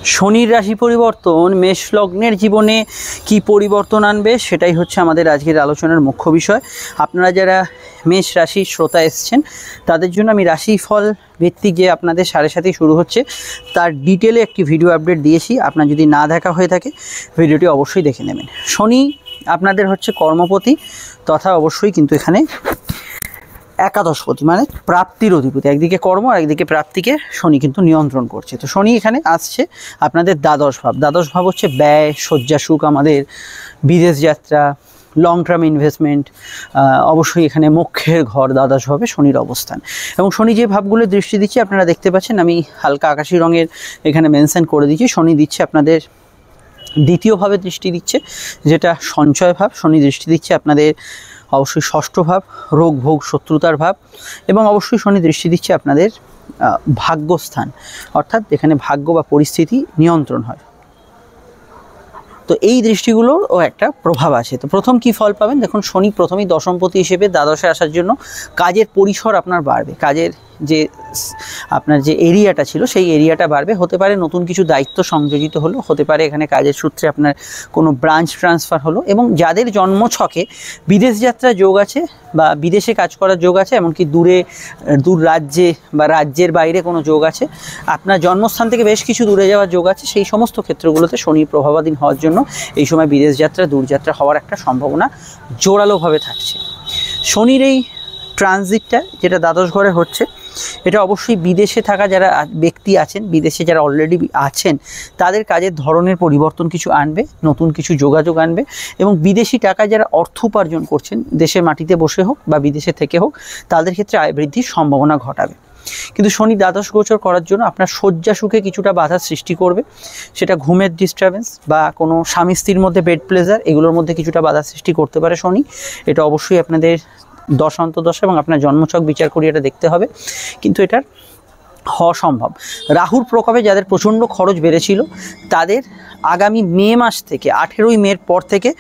শনির রাশি পরিবর্তন মেষ লগ্নের জীবনে কি পরিবর্তন আনবে সেটাই হচ্ছে আমাদের আজকের আলোচনার মুখ্য বিষয়। আপনারা যারা মেষ রাশির শ্রোতা এসছেন তাদের জন্য আমি রাশিফল ভিত্তিক যে আপনাদের 7:30 শুরু হচ্ছে তার ডিটেলে একটি ভিডিও আপডেট দিয়েছি। আপনার যদি না দেখা হয়ে থাকে ভিডিওটি অবশ্যই দেখে নেবেন। শনি আপনাদের হচ্ছে কর্মপতি তথা অবশ্যই কিন্তু এখানে একাদশপতি, মানে প্রাপ্তির অধিপতি। একদিকে কর্ম আর একদিকে প্রাপ্তিকে শনি কিন্তু নিয়ন্ত্রণ করছে। তো শনি এখানে আসছে আপনাদের দ্বাদশ ভাব। দ্বাদশ ভাব হচ্ছে ব্যয়, শয্যা সুখ, আমাদের বিদেশ যাত্রা, লং টার্ম ইনভেস্টমেন্ট, অবশ্যই এখানে মোক্ষের ঘর দ্বাদশ ভাবে শনির অবস্থান। এবং শনি যে ভাবগুলো দৃষ্টি দিচ্ছে আপনারা দেখতে পাচ্ছেন, আমি হালকা আকাশি রঙের এখানে মেনশন করে দিচ্ছি। শনি দিচ্ছে আপনাদের দ্বিতীয় ভাবে দৃষ্টি দিচ্ছে, যেটা সঞ্চয় ভাব। শনি দৃষ্টি দিচ্ছে আপনাদের অবশ্যই ষষ্ঠ ভাব, রোগ ভোগ শত্রুতার ভাব। এবং অবশ্যই শনি দৃষ্টি দিচ্ছে আপনাদের ভাগ্যস্থান, অর্থাৎ এখানে ভাগ্য বা পরিস্থিতি নিয়ন্ত্রণ হয়। তো এই দৃষ্টিগুলোরও একটা প্রভাব আছে। তো প্রথম কি ফল পাবেন দেখুন, শনি প্রথমেই দশমপতি হিসেবে দ্বাদশে আসার জন্য কাজের পরিসর আপনার বাড়বে। কাজের যে আপনার যে এরিয়াটা ছিল সেই এরিয়াটা বাড়বে। হতে পারে নতুন কিছু দায়িত্ব সংযোজিত হলো, হতে পারে এখানে কাজের সূত্রে আপনার কোনো ব্রাঞ্চ ট্রান্সফার হলো। এবং যাদের জন্মছকে বিদেশ যাত্রার যোগ আছে বা বিদেশে কাজ করার যোগ আছে, এমনকি দূর রাজ্যে বা রাজ্যের বাইরে কোনো যোগ আছে, আপনার জন্মস্থান থেকে বেশ কিছু দূরে যাওয়ার যোগ আছে, সেই সমস্ত ক্ষেত্রগুলোতে শনির প্রভাবাধীন হওয়ার জন্য এই সময় বিদেশ যাত্রা, দূরযাত্রা হওয়ার একটা সম্ভাবনা জোরালোভাবে থাকছে। শনির এই ট্রানজিটটা যেটা দ্বাদশ ঘরে হচ্ছে, এটা অবশ্যই বিদেশে থাকা যারা ব্যক্তি আছেন, বিদেশে যারা অলরেডি আছেন, তাদের কাজের ধরনের পরিবর্তন কিছু আনবে, নতুন কিছু যোগাযোগ আনবে। এবং বিদেশি টাকা যারা অর্থ উপার্জন করছেন, দেশের মাটিতে বসে হোক বা বিদেশে থেকে হোক, তাদের ক্ষেত্রে আয় বৃদ্ধির সম্ভাবনা ঘটাবে। কিন্তু শনি দ্বাদশ গোচর করার জন্য আপনার শয্যা সুখে কিছুটা বাধার সৃষ্টি করবে। সেটা ঘুমের ডিস্টারবেন্স বা কোনো স্বামী স্ত্রীর মধ্যে বেড প্লেজার, এগুলোর মধ্যে কিছুটা বাধার সৃষ্টি করতে পারে শনি। এটা অবশ্যই আপনাদের দশ অন্তর্দশা এবং আপনার জন্মছক বিচার করি এটা দেখতে হবে, কিন্তু এটার হওয়া সম্ভব। রাহুর প্রকোপে যাদের প্রচণ্ড খরচ বেড়েছিল তাদের আগামী মে মাস থেকে 18ই মের পর থেকে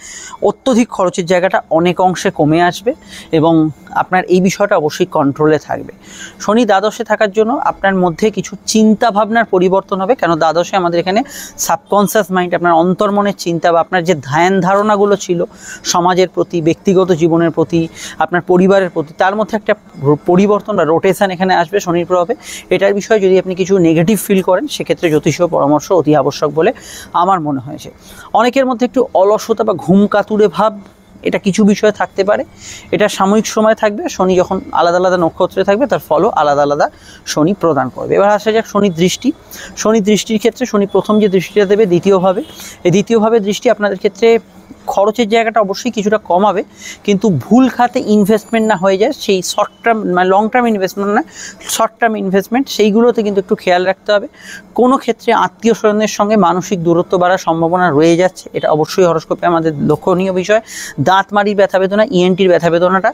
অত্যধিক খরচের জায়গাটা অনেক অংশে কমে আসবে এবং আপনার এই বিষয়টা অবশ্যই কন্ট্রোলে থাকবে। শনি দ্বাদশে থাকার জন্য আপনার মধ্যে কিছু চিন্তা ভাবনার পরিবর্তন হবে। কেন দ্বাদশে আমাদের এখানে সাবকনসিয়াস মাইন্ড, আপনার অন্তর্মনের চিন্তা বা আপনার যে ধ্যান ধারণাগুলো ছিল সমাজের প্রতি, ব্যক্তিগত জীবনের প্রতি, আপনার পরিবারের প্রতি, তার মধ্যে একটা পরিবর্তন বা রোটেশন এখানে আসবে শনির প্রভাবে। এটার বিষয়ে যদি আপনি কিছু নেগেটিভ ফিল করেন, সেক্ষেত্রে জ্যোতিষীয় পরামর্শ অতি আবশ্যক বলে আমার মনে হয়েছে। অনেকের মধ্যে একটু অলসতা বা ঘুম কাতুরে ভাব, এটা কিছু বিষয়ে থাকতে পারে। এটা সাময়িক সময় থাকবে। শনি যখন আলাদা আলাদা নক্ষত্রে থাকবে তার ফলও আলাদা আলাদা শনি প্রদান করবে। এবার আসা যাক শনির দৃষ্টি। শনির দৃষ্টির ক্ষেত্রে শনি প্রথম যে দৃষ্টিটা দেবে দ্বিতীয়ভাবে, এই দ্বিতীয়ভাবে দৃষ্টি আপনাদের ক্ষেত্রে খরচের জায়গাটা অবশ্যই কিছুটা কমাবে, কিন্তু ভুল খাতে ইনভেস্টমেন্ট না হয়ে যায়, সেই শর্ট টার্ম মানে লং টার্ম ইনভেস্টমেন্ট না, শর্ট টার্ম ইনভেস্টমেন্ট, সেইগুলোতে কিন্তু একটু খেয়াল রাখতে হবে। কোনো ক্ষেত্রে আত্মীয় স্বজনের সঙ্গে মানসিক দূরত্ব বাড়ার সম্ভাবনা রয়ে যাচ্ছে, এটা অবশ্যই হরস্কোপে আমাদের লক্ষণীয় বিষয়। দাঁতমাড়ির ব্যথা বেদনা, ইএনটির ব্যথা বেদনাটা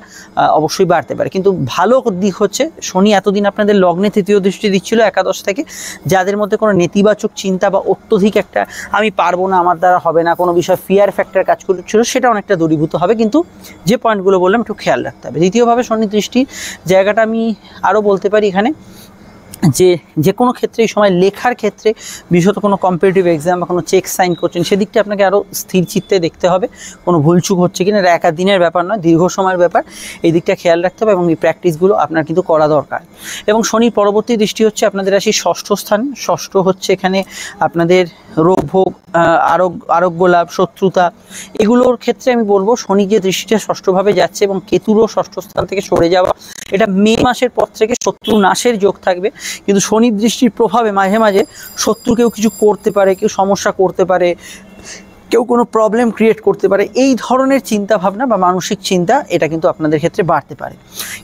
অবশ্যই বাড়তে পারে। কিন্তু ভালো দিক হচ্ছে শনি এতদিন আপনাদের লগ্নে তৃতীয় দৃষ্টি দিচ্ছিল একাদশ থেকে, যাদের মধ্যে কোনো নেতিবাচক চিন্তা বা অত্যধিক একটা আমি পারবো না, আমার দ্বারা হবে না, কোনো বিষয় ফিয়ার ফ্যাক্টর কাজ করছিল, সেটা অনেকটা দূরীভূত হবে। কিন্তু যে পয়েন্টগুলো বললাম একটু খেয়াল রাখতে হবে। দ্বিতীয়ভাবে শনি দৃষ্টির জায়গাটা আমি আরও বলতে পারি এখানে যে কোনো ক্ষেত্রে এই সময় লেখার ক্ষেত্রে, বিশেষত কোনো কম্পিটিটিভ এক্সাম বা কোনো চেক সাইন করছেন, সেদিকটা আপনাকে আরও স্থির চিত্তে দেখতে হবে। কোনো ভুলচুক হচ্ছে কিনা, এটা একা দিনের ব্যাপার নয়, দীর্ঘ সময়ের ব্যাপার। এই দিকটা খেয়াল রাখতে হবে এবং এই প্র্যাকটিসগুলো আপনার কিন্তু করা দরকার। এবং শনির পরবর্তী দৃষ্টি হচ্ছে আপনাদের রাশি ষষ্ঠ স্থান। ষষ্ঠ হচ্ছে এখানে আপনাদের রোগ ভোগ, আরোগ্য লাভ, শত্রুতা, এগুলোর ক্ষেত্রে আমি বলবো শনি যে দৃষ্টিটা ষষ্ঠভাবে যাচ্ছে এবং কেতুরও ষষ্ঠ স্থান থেকে সরে যাওয়া, এটা মে মাসের পর থেকে শত্রু নাশের যোগ থাকবে। কিন্তু শনির দৃষ্টির প্রভাবে মাঝে মাঝে শত্রু কেউ কিছু করতে পারে, কেউ সমস্যা করতে পারে, কেউ কোনো প্রবলেম ক্রিয়েট করতে পারে, এই ধরনের চিন্তা ভাবনা বা মানসিক চিন্তা এটা কিন্তু আপনাদের ক্ষেত্রে বাড়তে পারে।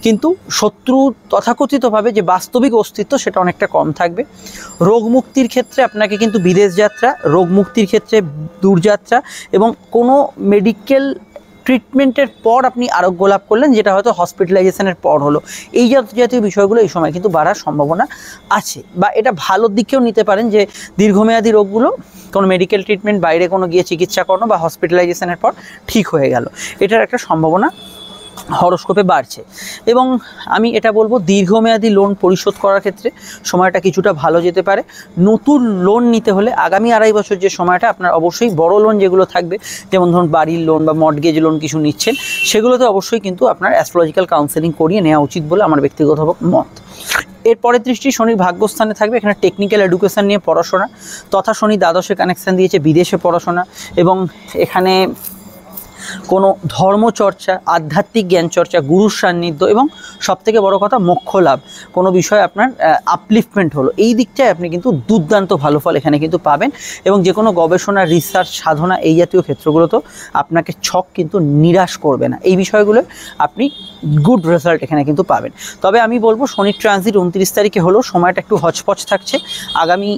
কিন্তু শত্রু তথাকথিতভাবে যে বাস্তবিক অস্তিত্ব সেটা অনেকটা কম থাকবে। রোগ মুক্তির ক্ষেত্রে আপনাকে কিন্তু বিদেশ যাত্রা, রোগ মুক্তির ক্ষেত্রে দূরযাত্রা এবং কোনো মেডিকেল ট্রিটমেন্টের পর আপনি আরোগ্য লাভ করলেন, যেটা হয়তো হসপিটালাইজেশনের পর হলো, এই জাতীয় বিষয়গুলো এই সময় কিন্তু বাড়ার সম্ভাবনা আছে। বা এটা ভালোর দিকেও নিতে পারেন যে দীর্ঘমেয়াদী রোগগুলো কোনো মেডিকেল ট্রিটমেন্ট, বাইরে কোনো গিয়ে চিকিৎসা করানো বা হসপিটালাইজেশনের পর ঠিক হয়ে গেল, এটার একটা সম্ভাবনা হরোস্কোপে বাড়ছে। এবং আমি এটা বলবো দীর্ঘমেয়াদী লোন পরিশোধ করার ক্ষেত্রে সময়টা কিছুটা ভালো যেতে পারে। নতুন লোন নিতে হলে আগামী 2.5 বছর যে সময়টা আপনার অবশ্যই বড় লোন যেগুলো থাকবে, যেমন ধরুন বাড়ির লোন বা মর্টগেজ লোন কিছু নিচ্ছেন, সেগুলোতে অবশ্যই কিন্তু আপনার অ্যাস্ট্রোলজিক্যাল কাউন্সেলিং করিয়ে নেওয়া উচিত বলে আমার ব্যক্তিগত মত। এর পরের দৃষ্টি শনির ভাগ্যস্থানে থাকবে। এখানে টেকনিক্যাল এডুকেশন নিয়ে পড়াশোনা, তথা শনি দ্বাদশে কানেকশান দিয়েছে বিদেশে পড়াশোনা, এবং এখানে কোনো ধর্মচর্চা, আধ্যাত্মিক জ্ঞান চর্চা, গুরুর সান্নিধ্য এবং সবথেকে বড় কথা মোক্ষ লাভ, কোনো বিষয়ে আপনার আপলিফটমেন্ট হলো, এই দিকটায় আপনি কিন্তু দুর্দান্ত ভালো ফল এখানে কিন্তু পাবেন। এবং যে কোনো গবেষণা, রিসার্চ, সাধনা এই জাতীয় ক্ষেত্রগুলোতেও আপনাকে ছক কিন্তু নিরাশ করবে না। এই বিষয়গুলো আপনি গুড রেজাল্ট এখানে কিন্তু পাবেন। তবে আমি বলবো শনির ট্রানজিট 29 তারিখে হলো, সময়টা একটু হচপচ থাকছে। আগামী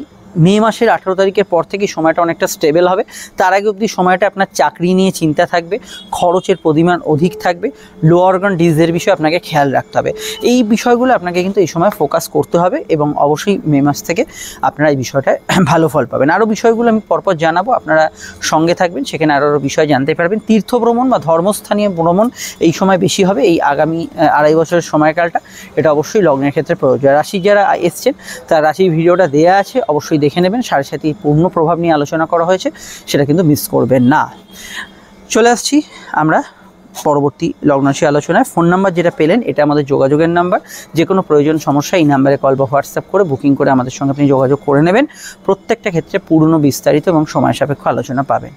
মে মাসের 18 তারিখের পর থেকেই সময়টা অনেকটা স্টেবল হবে। তার আগে অবধি সময়টা আপনার চাকরি নিয়ে চিন্তা থাকবে, খরচের পরিমাণ অধিক থাকবে, লো অর্গান ডিজিজের বিষয়ে আপনাকে খেয়াল রাখতে হবে। এই বিষয়গুলো আপনাকে কিন্তু এই সময় ফোকাস করতে হবে, এবং অবশ্যই মে মাস থেকে আপনারা এই বিষয়টায় ভালো ফল পাবেন। আরও বিষয়গুলো আমি পরপর জানাবো, আপনারা সঙ্গে থাকবেন, সেখানে আরও বিষয় জানতে পারবেন। তীর্থ ভ্রমণ বা ধর্মস্থানীয় ভ্রমণ এই সময় বেশি হবে, এই আগামী 2.5 বছরের সময়কালটা। এটা অবশ্যই লগ্নের ক্ষেত্রে প্রয়োজন। রাশি যারা এসছেন তার রাশির ভিডিওটা দেওয়া আছে, অবশ্যই দেখে নেবেন। 7.5 পূর্ণ প্রভাব নিয়ে আলোচনা করা হয়েছে, সেটা কিন্তু মিস করবেন না। চলে আসছি আমরা পরবর্তী লগ্নরাশি আলোচনায়। ফোন নাম্বার যেটা পেলেন এটা আমাদের যোগাযোগের নাম্বার। যে কোনো প্রয়োজন সমস্যা এই নাম্বারে কল বা হোয়াটসঅ্যাপ করে বুকিং করে আমাদের সঙ্গে আপনি যোগাযোগ করে নেবেন। প্রত্যেকটা ক্ষেত্রে পূর্ণ বিস্তারিত এবং সময় সাপেক্ষ আলোচনা পাবেন।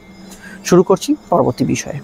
শুরু করছি পরবর্তী বিষয়ে।